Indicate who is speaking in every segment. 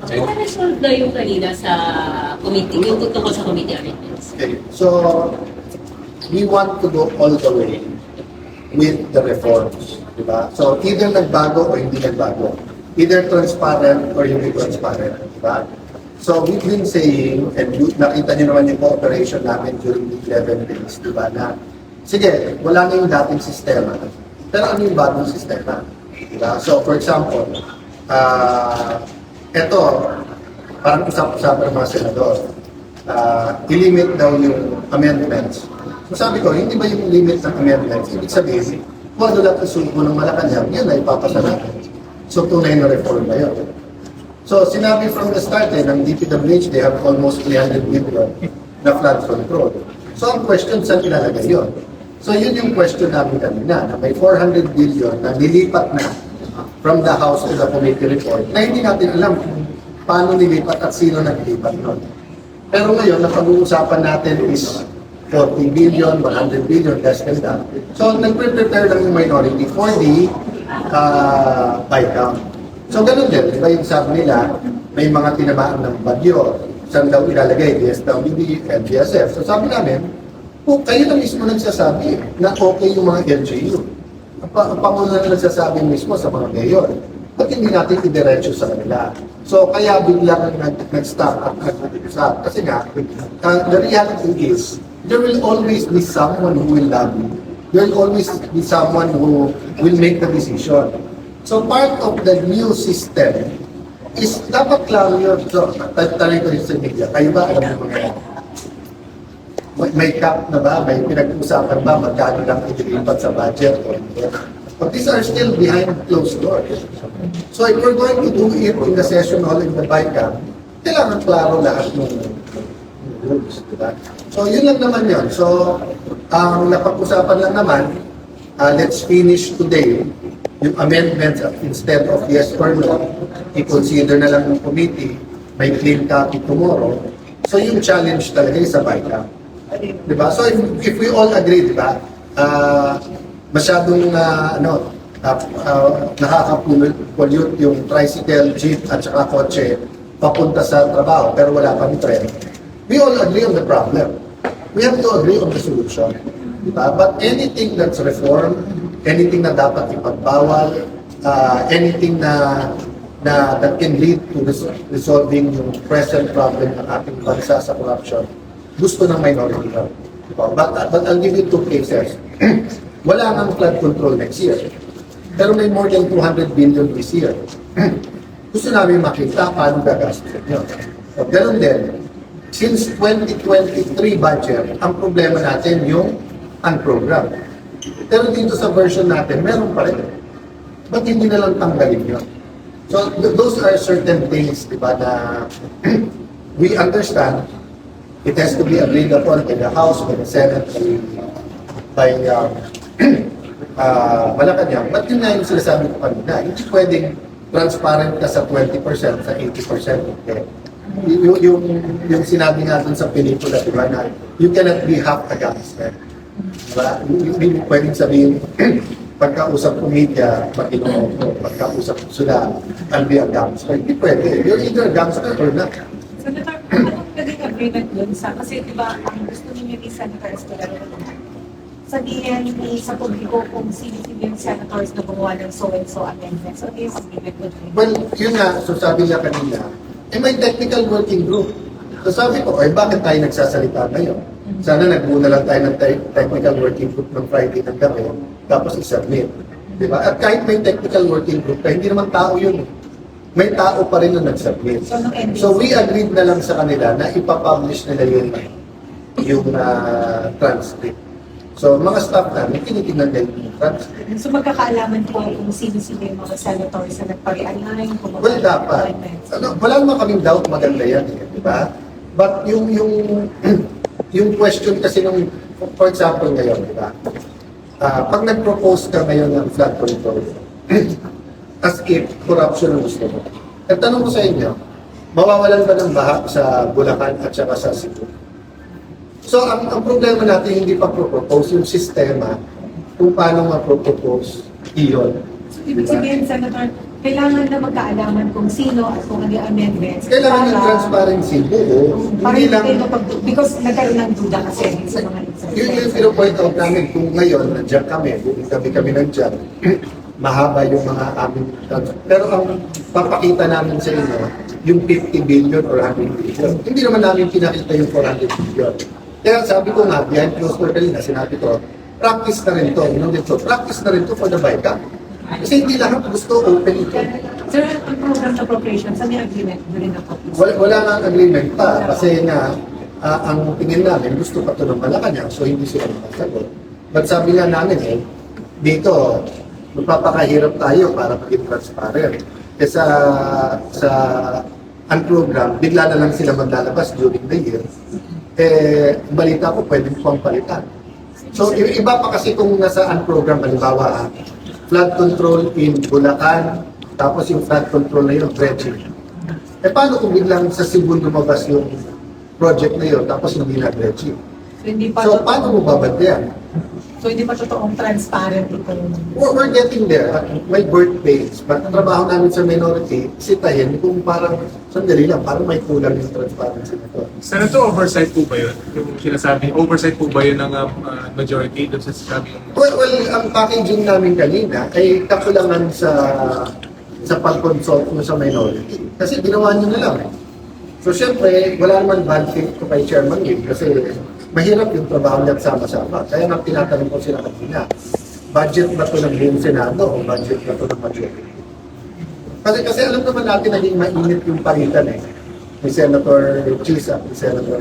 Speaker 1: Na-resolve na yung kanina sa committee, yung tungkol sa committee amendments.
Speaker 2: Okay. So, we want to go all the way with the reforms. Diba? So, either nagbago o hindi nagbago. Either transparent or hindi transparent. Diba? So, we've been saying, and nakita niyo naman yung cooperation namin during the 11 days, diba, na sige, wala na yung dating sistema. Pero ano yung bagong sistema? Diba? So, for example, ito, parang usap-usapan ng mga senador, i-limit daw yung amendments. So sabi ko, hindi ba yung limit ng amendments? Ibig sabihin, kung ano lang isubo ng Malacanang, yan ay ipapasa natin. So tunay na reform na yun. So sinabi from the start ng DPWH, they have almost 300 billion na flood control. So ang question, saan ilalagay yun? So yun yung question namin kanina, na may 400 billion na nilipat na from the House to the committee report na hindi natin alam kung paano nilipat at sino naglipat nun. Pero ngayon, ang pag-uusapan natin is 40 billion, 100 billion, less than that. So, nagpre-prepare lang yung minority for the buy-down. So, ganun din. Diba yung sabi nila, may mga tinamaan ng bagyo. Saan daw ilalagay? DSWD, LGSF. So, sabi namin, kayo na mismo nagsasabi na okay yung mga LGU. Ang Pangulo na nagsasabi mismo sa mga mayor. Ba't hindi natin idiretso sa kanila? So, kaya biglang nag-stop at nag-usap. Kasi nga, the reality is, there will always be someone who will lobby. There will always be someone who will make the decision. So, part of the new system is dapat klaro yun. So, tanay ko yun sa media. Kayo ba alam mo mga may cap na ba? May pinag-usapan ba? Magkano lang itilipat sa budget? But these are still behind closed doors. So if we're going to do it in the session hall in the BICAM, kailangan klaro lahat ng rules. Diba? So yun lang naman yun. So ang napag-usapan lang naman, let's finish today yung amendments instead of yes or no, i-consider na lang ng committee, may clean copy tomorrow. So yung challenge talaga is sa BICAM. Diba? So if we all agree, diba, masyadong nakaka-pollute yung tricycle, jeep at saka kotse papunta sa trabaho pero wala pang tren. We all agree on the problem. We have to agree on the solution. Diba? But anything that's reform, anything na dapat ipagbawal, anything na that can lead to resolving yung present problem ng ating bansa sa corruption, gusto ng minority lang. But I'll give you two cases. Wala nang flood control next year. Pero may more than 200 billion this year. Gusto namin makita paano gagastos nyo. So, ganun din. Since 2023 budget, ang problema natin yung unprogram. Pero dito sa version natin, meron pa rin. Ba't hindi na lang tanggalin yun? So, those are certain things, di ba, na we understand. It has to be agreed upon by the House, by the Senate, by Malacanang. But yun nga yung sinasabi ko kanina, hindi pwedeng transparent ka sa 20%, sa 80%. Okay? Yung sinabi nga dun sa pelikula, diba, na you cannot be half a gangster. Diba? Hindi mo pwedeng sabihin, pagkausap ko media, makinom ko, pagkausap ko sila, I'll be a gangster. Hindi pwede. You're either a gangster or not.
Speaker 3: Senator, anong naging agreement dun sa, kasi diba, ang gusto ninyo ni Senator Escudero sabihin ni sa publiko kung sino-sino yung senators na gumawa ng so-and-so amendment. So, this is agreement with me.
Speaker 2: Well, yun nga, so sabi niya kanina, may technical working group. So sabi ko, bakit tayo nagsasalita ngayon? Sana nagmuna lang tayo ng technical working group ng Friday ng gabi, tapos i-submit. Diba? At kahit may technical working group, hindi naman tao yun. May tao pa rin na nag-submit. So we agreed na lang sa kanila na ipapublish nila yung transcript. So mga staff namin, tinitingnan din yung transcript.
Speaker 3: So magkakaalaman po kung sino-sino yung mga senators na nagpag-align, kung
Speaker 2: Well, dapat. Wala naman kaming doubt, maganda yan. Di ba? But yung question kasi nung, for example ngayon, di ba? Pag nag-propose ka ngayon ng flood control, as if corruption ang gusto mo. At tanong ko sa inyo, mawawalan ba ng baha sa Bulacan at saka sa Cebu? So, ang problema natin hindi pa propose yung sistema kung paano ma-propose iyon.
Speaker 3: So, ibig sabihin, Senator, kailangan na magkaalaman kung sino at kung ano yung amendments.
Speaker 2: Kailangan ng transparency, buo.
Speaker 3: Para
Speaker 2: Hindi
Speaker 3: hindi
Speaker 2: lang,
Speaker 3: kayo because nagkaroon ng duda kasi sa mga
Speaker 2: yung pino-point out namin, kung ngayon, nandiyan kami, kami nandiyan, mahaba yung mga aming pero ang papakita namin sa inyo, yung 50 billion or 100 billion. Hindi naman namin pinakita yung 400 billion. Kaya sabi ko nga, behind closed door kanina, sinabi ko, practice na rin to, practice na rin to for the BICAM. Kasi hindi lahat gusto open ito.
Speaker 3: Sir, ang program na appropriations, ano yung agreement during the caucus?
Speaker 2: Wala nga agreement pa kasi nga ang tingin namin gusto pa ito ng Malacanang so hindi sila makasagot. But sabi nga namin dito magpapakahirap tayo para maging transparent. Kasi sa ang program, bigla na lang sila maglalabas during the year. Balita ko pwede pang palitan. So iba pa kasi kung nasa ang program, halimbawa flood control in Bulacan, tapos yung flood control na yun, dredging. Paano kung biglang sa Cebu lumabas yung project na yun, tapos hindi na dredging? So, paano mo babantayan?
Speaker 3: So, hindi pa totoong transparent ito.
Speaker 2: We're getting there. May birth pains. But ang trabaho namin sa minority, sitahin kung parang, sandali lang, parang may kulang yung transparency nito.
Speaker 4: Senator, oversight po ba yun? Yung sinasabi, oversight po ba yun ng majority doon sa sinasabi yung...
Speaker 2: Well, ang packaging namin kanina ay kakulangan sa pag-consult mo sa minority. Kasi ginawa nyo na lang. So, syempre, wala naman bad faith ko kay Chairman Yun kasi mahirap yung trabaho niya sama-sama. Kaya nang tinatanong ko sila kanina, budget ba ito ng buong Senado o budget ba ito ng majority? Kasi alam naman natin naging mainit yung palitan ni Senator Chisa, ni Senator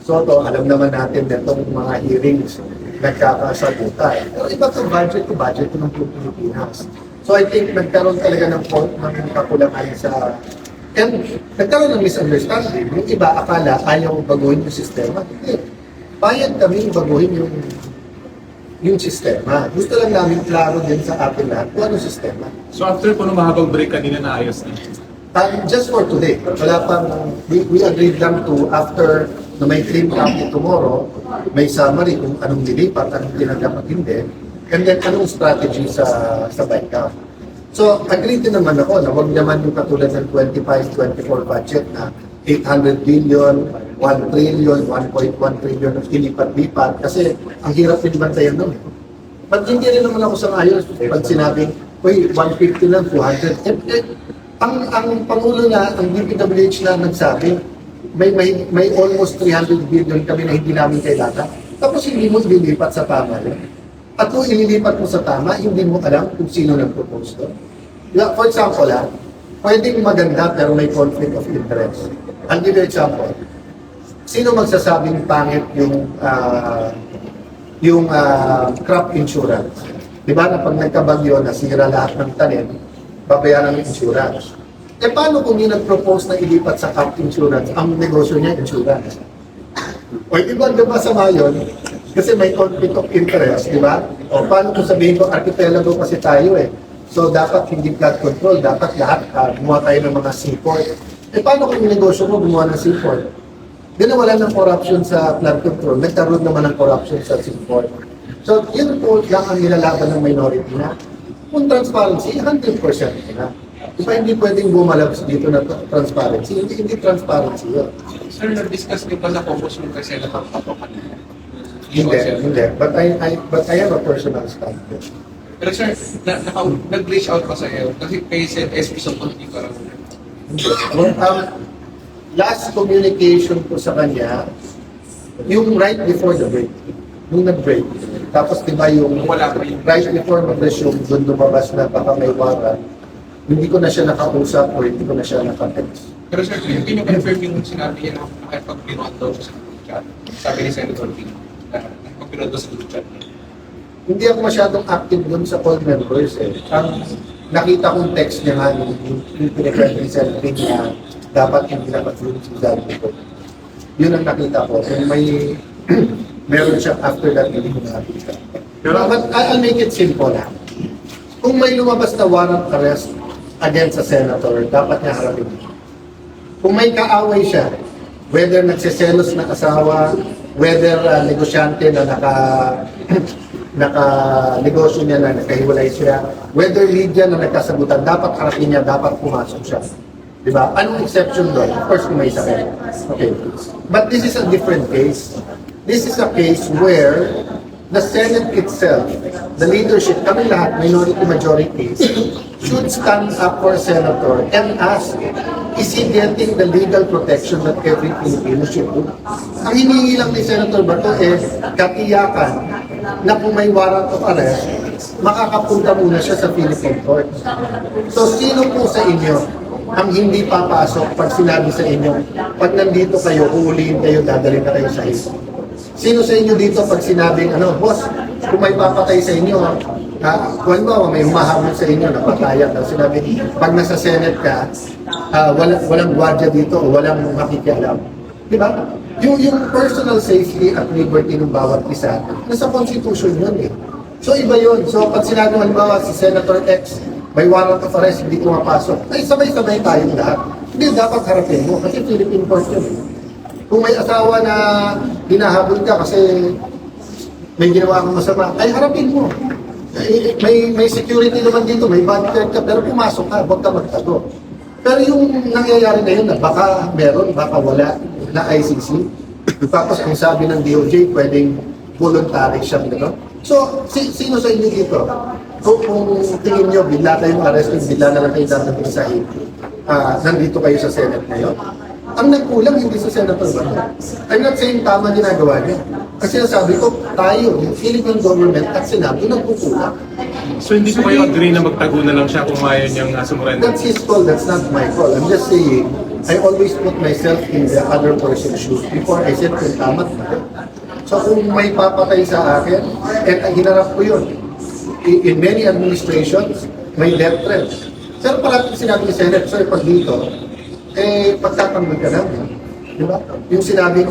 Speaker 2: Soto. Alam naman natin na itong mga hearings nagkakasagutan. Pero iba itong budget ng Pilipinas. So I think nagkaroon talaga ng kakulangan sa... And nagkaroon ng misunderstanding. Yung iba akala ayaw baguhin yung sistema. Hindi. Bayad kami baguhin yung sistema. Gusto lang namin klaro din sa atin lahat kung anong sistema.
Speaker 4: So after po nung mahabang break kanina naayos na?
Speaker 2: Just for today, wala pang, we agreed lang to after na may clean copy tomorrow, may summary kung anong nilipat, anong tinanggap at hindi, and then anong strategy sa BICAM. So agreed din naman ako na wag naman yung katulad ng 25-24 budget na 800 billion, 1 trillion, 1.1 trillion of ilipat-lipat kasi ang hirap din bantayan nun. But hindi rin naman ako sang-ayon pag sinabing, uy, 150 lang, 200. Ang Pangulo na, ang DPWH na nagsabi, may almost 300 billion kami na hindi namin kailangan. Tapos hindi mo ililipat sa tama yun. At kung ililipat mo sa tama, hindi mo alam kung sino nag-propose doon. For example, pwedeng maganda pero may conflict of interest. I'll give you an example. Sino magsasabing pangit yung crop insurance? Di ba na pag nagkabagyo, nasira lahat ng tanim, babayaran ng insurance. Paano kung yung nag-propose na ilipat sa crop insurance, ang negosyo niya insurance? O di ba masama yun? Kasi may conflict of interest, di ba? O paano kung sabihin ko, archipelago kasi tayo So dapat hindi flood control, dapat lahat gumawa tayo ng mga seaport. Paano kung yung negosyo mo gumawa ng seaport? Di na wala ng corruption sa flood control, nagkaroon naman ng corruption sa seaport. So yun po lang ang nilalaban ng minority na kung transparency, 100% na. Diba hindi pwedeng bumalabas dito na transparency, hindi transparency yun.
Speaker 5: Sir, nag-discuss niyo pa sa focus mo kay Senator Pato kanina?
Speaker 2: Hindi. But I have a personal standpoint.
Speaker 5: Pero sir, nag-reach out pa sa iyo kasi kay SP sa hindi ka
Speaker 2: Last communication ko sa kanya, yung right before the break. Nung nag-break. Tapos di ba yung right before mag-resume, doon lumabas na baka may warrant, hindi ko na siya nakausap o hindi ko na siya nakatext.
Speaker 5: Pero sir, can you confirm yung sinabi niya na nakipag-pinot daw sa group chat? Sabi ni Senator Pino, na nakipag-pinot daw sa group chat niya.
Speaker 2: Hindi ako masyadong active doon sa call members Ang nakita kong text niya nga yung pinag-represent niya dapat hindi nakatulog si Zaldi ko. Yun ang nakita ko. Kung may meron siya after that, hindi ko nakakita. But I'll make it simple Kung may lumabas na warrant arrest against a senator, dapat niya harapin. Kung may kaaway siya, whether nagsiselos na asawa, whether negosyante na naka-negosyo niya na nakahiwalay siya, whether media na nagkasagutan, dapat harapin niya, dapat pumasok siya. Di ba? Anong exception doon? Of course, kung may sakit. Okay. But this is a different case. This is a case where the Senate itself, the leadership, kami lahat, minority majorities, should stand up for a senator and ask, is he getting the legal protection that every Filipino should do? Ang hinihingi lang ni Senator Bato katiyakan na kung may warrant of arrest, makakapunta muna siya sa Philippine court. So, sino po sa inyo ang hindi papasok pag sinabi sa inyo, pag nandito kayo, uulihin kayo, dadalhin na kayo sa isip? Sino sa inyo dito pag sinabing, boss, kung may papatay sa inyo, kung ba, may humahabol sa inyo, napatayan, sinabi, pag nasa Senate ka, walang gwardiya dito o walang makikialam. Di ba? Yung personal safety at liberty ng bawat isa, nasa Constitution yun eh. So iba yun. So pag sinabi, halimbawa, si Senator X, may warrant of arrest, hindi pumapasok, ay sabay-sabay tayong lahat. Hindi dapat harapin mo kasi Philippine court yun eh. Kung may asawa na hinahabol ka kasi may ginawa kang masama, ay harapin mo. May security naman dito, may bodyguard ka, pero pumasok ka, huwag ka magtago. Pero yung nangyayari ngayon na baka meron, baka wala na ICC, tapos ang sabi ng DOJ, pwedeng voluntary siya. Gano? So, sino sa inyo dito? Kung tingin nyo, bigla kayong arrested, bigla na lang kayo dadating sa nandito kayo sa Senate ngayon. Ang nagkulang hindi sa Senator Bato. I'm not saying tama ginagawa niya. Kasi nasabi ko, tayo, yung Philippine government at Senado, nagkukulang.
Speaker 4: So hindi ko kayo agree na magtago na lang siya kung ayaw niyang sumurrender?
Speaker 2: That's his call, that's not my call. I'm just saying, I always put myself in the other person's shoes before I said kung tama na. So kung may papatay sa akin, and hinarap ko yun, in many administrations, may death threat. Sir, parang sinabi ni Senate, sir, pag dito, pagtatanggol ka namin. Di ba? Yung sinabing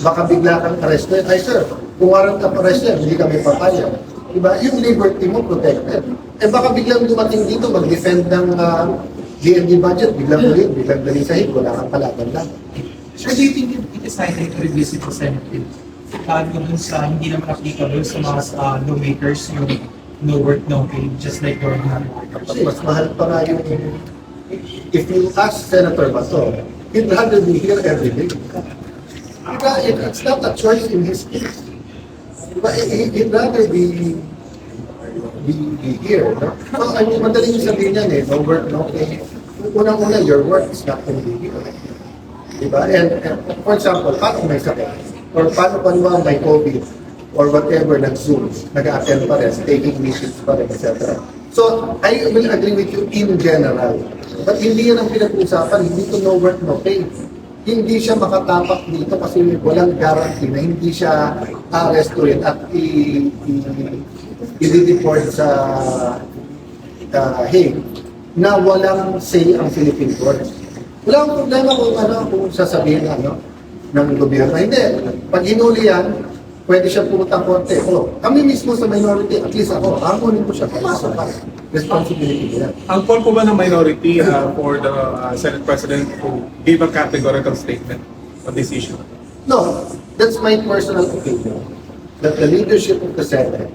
Speaker 2: baka bigla kang arrested, ay sir, kung warrant ka arrested, hindi kami papayag. Di ba? Yung liberty mo protected. Baka biglang dumating dito, mag-defend ng DND budget, biglang ulit, biglang daling sahig, wala kang palaban lang.
Speaker 6: So do you think it is likely to revisit the Senate bill? Yung sa hindi naman applicable sa mga lawmakers, yung no work, no pay, just like your
Speaker 2: Kasi mas mahal pa nga yung... If you ask Senator Bato, he'd rather be here every day. It's not a choice in his case. He'd rather be here. No? So, madaling sabihin yan no work, no pay. Unang-una, your work is not going to be here. Diba? And for example, paano may sakit? Or paano kung may COVID? Or whatever, nag-Zoom, nag-attend pa rin, taking meetings pa rin, etc. So, I will agree with you in general. But hindi yan ang pinag-uusapan, hindi to no work, no pay. Hindi siya makatapak dito kasi walang guarantee na hindi siya arrestuin at i-deport sa Hague na walang say ang Philippine court. Wala akong problema kung sasabihin ng gobyerno. Hindi. Pag hinuli yan, pwede siya pumunta korte. Kami mismo sa minority, at least ako, hangunin ko siya, pumasok ka. Responsibility nila.
Speaker 4: Ang call po ba ng minority for the Senate President to give a categorical statement on this issue?
Speaker 2: No, that's my personal opinion. That the leadership of the Senate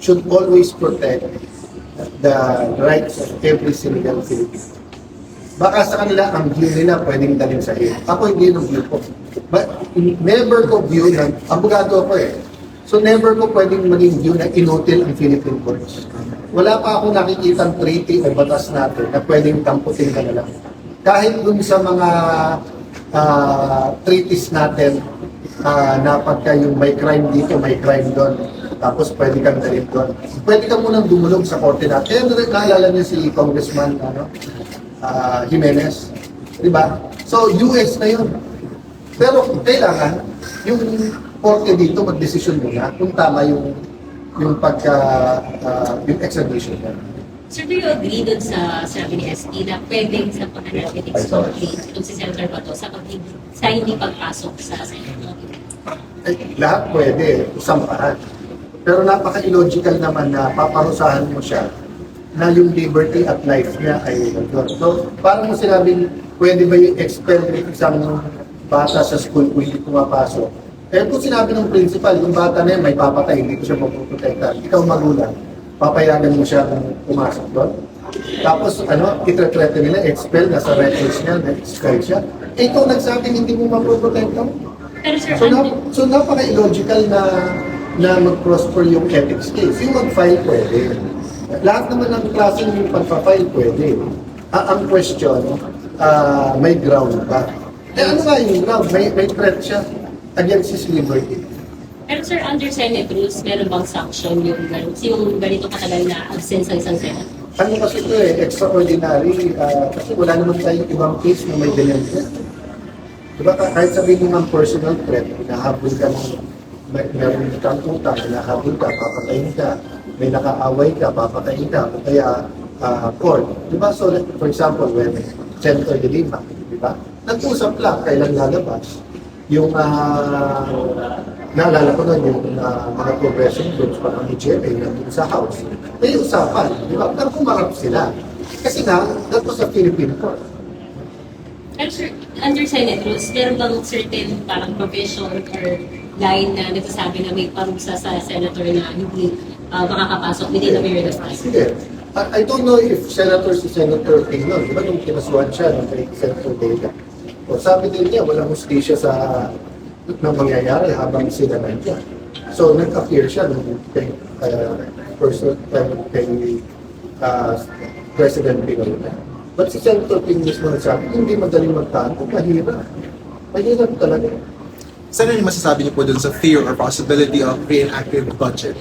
Speaker 2: should always protect the rights of every single Filipino. Baka sa kanila, ang view nila pwedeng dalhin sa iyo. Ako hindi yung view ko. But never ko view na, abogado ako So never ko pwedeng maging view na inutil ang Philippine courts. Wala pa ako nakikitang treaty o batas natin na pwedeng tamputin ka na lang. Kahit dun sa mga treaties natin na pagka yung may crime dito, may crime doon, tapos pwede kang dalhin doon. Pwede ka munang dumulog sa korte natin. Naalala niyo si Congressman Jimenez, di ba? So, US na yun. Pero kailangan yung korte dito mag-desisyon muna kung tama yung extradition niya.
Speaker 1: Sir, do you agree dun sa sabi ni ST na pwedeng sa natin exculpate kung si Senator Bato sa hindi pagpasok sa Senate?
Speaker 2: Lahat pwede, sampahan. Pero napaka-illogical naman na paparusahan mo siya na yung liberty at life niya ay nandun. So, parang mo sinabing, pwede ba yung expel ng isang bata sa school kung hindi pumapasok? Eh kung sinabi ng principal, yung bata na yan may papatay, hindi ko siya mapoprotekta. Ikaw magulang, papayagan mo siya kung pumasok doon. Tapos itra-threaten nila, expel, nasa records niya, na-expel siya. Eh ikaw nagsabing hindi mo mapoprotekta mo.
Speaker 1: Pero sir,
Speaker 2: So napaka-illogical na mag-prosper yung ethics case. Yung mag-file pwede. Lahat naman ng klaseng yung pagpa-file pwede. Ang question, may ground ba? Eh ano nga yung ground? May threat siya against his liberty.
Speaker 1: pero sir, under Senate rules, meron bang sanction yung ganito katagal na absence ng isang Senate?
Speaker 2: Ano kasi ito extraordinary, kasi wala naman tayong ibang case na may ganyan. Diba, kahit sabihin mo ng personal threat, hinahabol ka ng meron kang utang, hinahabol ka, papatayin ka, may nakaaway ka, papatayin ka, o kaya court. Diba, so for example, when Senator De Lima, diba, nag-usap lang, kailan lalabas, yung naalala ko nun yung mga progression groups pa ng EGMA nandun sa House. May usapan, di ba? Pero kumarap sila. Kasi nga, that was a Philippine court.
Speaker 1: Pero sir, under Senate rules, meron bang certain parang provision or line na nagsasabi na may parusa sa senator na hindi makakapasok within a period of time?
Speaker 2: Sige. I don't know if Senator si Senator Tingnon, di ba nung kinasuhan siya ng kay Senator Vega? O sabi din niya, walang hustisya sa ng mangyayari habang sila nandiyan. So, nag-appear siya ng kay President Pinoy. But si Senator Ping mismo nagsabi, hindi madaling magtago, mahirap. Mahirap talaga.
Speaker 7: Saan ano yung masasabi niyo po dun sa fear or possibility of reenacting the budget?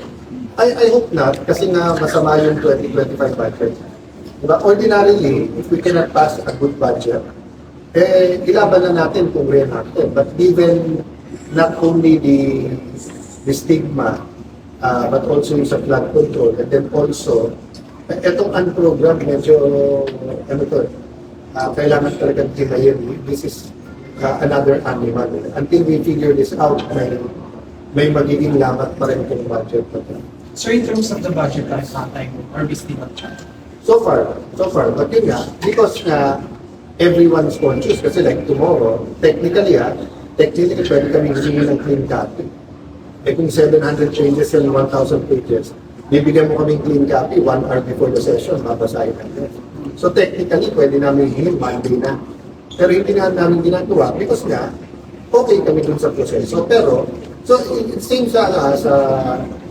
Speaker 2: I hope not, kasi nga masama yung 2025 budget. Diba? Ordinarily, if we cannot pass a good budget, ilaban na natin kung reenacted. But given not only the stigma, but also yung sa flood control, and then also, etong unprogrammed, medyo, kailangan talagang timayin. This is another animal. Until we figure this out, may magiging lamat pa rin kung budget pa rin.
Speaker 6: So in terms of the budget time, are we still on track?
Speaker 2: So far. But yun nga, because everyone's conscious, kasi like tomorrow, technically pwede kami humingi ng clean copy. Eh kung 700 pages and 1,000 pages, bibigyan mo kaming clean copy 1 hour before the session, babasahin natin. So technically, pwede namin hingin Monday na. Pero hindi nga namin ginagawa because nga, okay kami dun sa proseso. Pero, so it seems as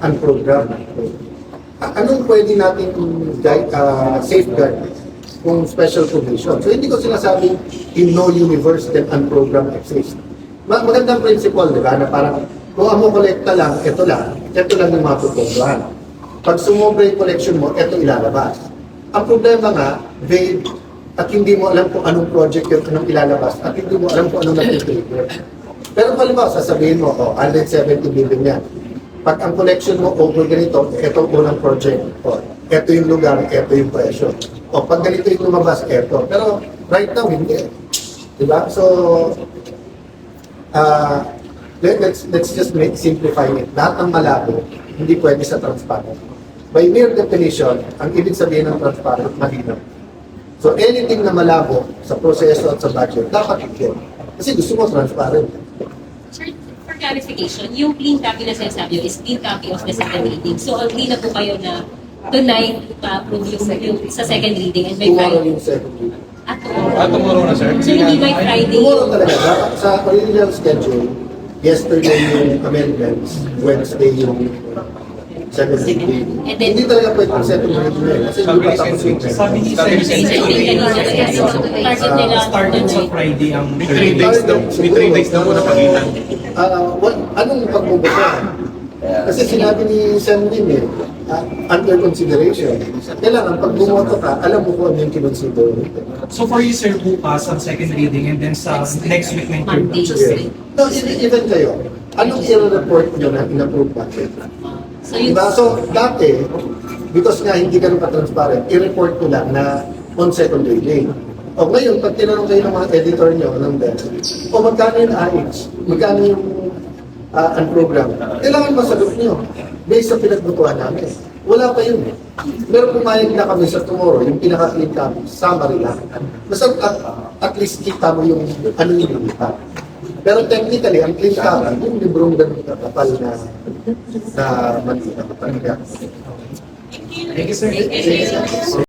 Speaker 2: unprogrammed. Anong pwede natin safeguard kung special provision? So hindi ko sinasabing in no universe that unprogrammed exists. Magandang principle, di ba? Na parang kung ang mo kolekta lang, ito lang yung matututuhan. Pag sumobra yung collection mo, ito ilalabas. Ang problema nga, vague, at hindi mo alam kung anong project yun, anong ilalabas, at hindi mo alam kung anong nag-trigger. Pero halimbawa, sasabihin mo, 170 billion yan. Pag ang collection mo over ganito, ito ang unang project. Ito yung lugar, ito yung presyo. Pag ganito yung lumabas, ito. Pero right now, hindi. Diba? So, let's just simplify it. Lahat ng malabo, hindi pwede sa transparent. By mere definition, ang ibig sabihin ng transparent, malinaw. So anything na malabo sa proseso at sa budget, dapat i-clear. Kasi gusto mo transparent.
Speaker 1: Sir, for clarification, yung clean copy na sinasabi is clean copy of the second reading. So agree na po kayo na tonight pa-approve yung sa second reading and by
Speaker 2: Tomorrow
Speaker 1: Friday.
Speaker 2: yung second reading.
Speaker 5: Tomorrow na, sir.
Speaker 1: So hindi by Friday.
Speaker 2: Tomorrow talaga. Dapat sa original schedule, yesterday yung amendments, Wednesday yung second reading.
Speaker 1: And then-
Speaker 2: Hindi talaga pwede yung second reading na yun. Kasi hindi pa tapos yung
Speaker 6: Sabi ni
Speaker 5: Sabi ni
Speaker 6: Senator,
Speaker 1: Target nila
Speaker 6: starting sa Friday ang
Speaker 4: May 3 days daw. May 3 days daw muna pagitan.
Speaker 2: Anong pagbubuka? Kasi sinabi ni Sam din under consideration. Kailangan pag bumoto ka, alam mo kung ano yung kinonsider.
Speaker 6: So for you, sir, bukas ang second reading and then sa next week na
Speaker 1: Monday.
Speaker 6: interview.
Speaker 2: No, even kayo, anong i-report nyo na in-approve budget?
Speaker 1: So yung
Speaker 2: Diba? So, dati, because nga hindi ganun ka-transparent, i-report ko lang na on second reading. O ngayon, pag tinanong kayo ng mga editor nyo ng DEL, o magkano yung AIX, magkano yung unprogram, kailangan masagot nyo based sa pinagbutuhan namin. Wala pa yun. Pero pumayag na kami sa tomorrow, yung pinaka-clean kami, summary lang. Basta at least kita mo yung ano yung lumita. Pero technically, ang clean cover, yung librong ganun kapal na mantika.
Speaker 6: Thank you, sir.
Speaker 1: Thank you.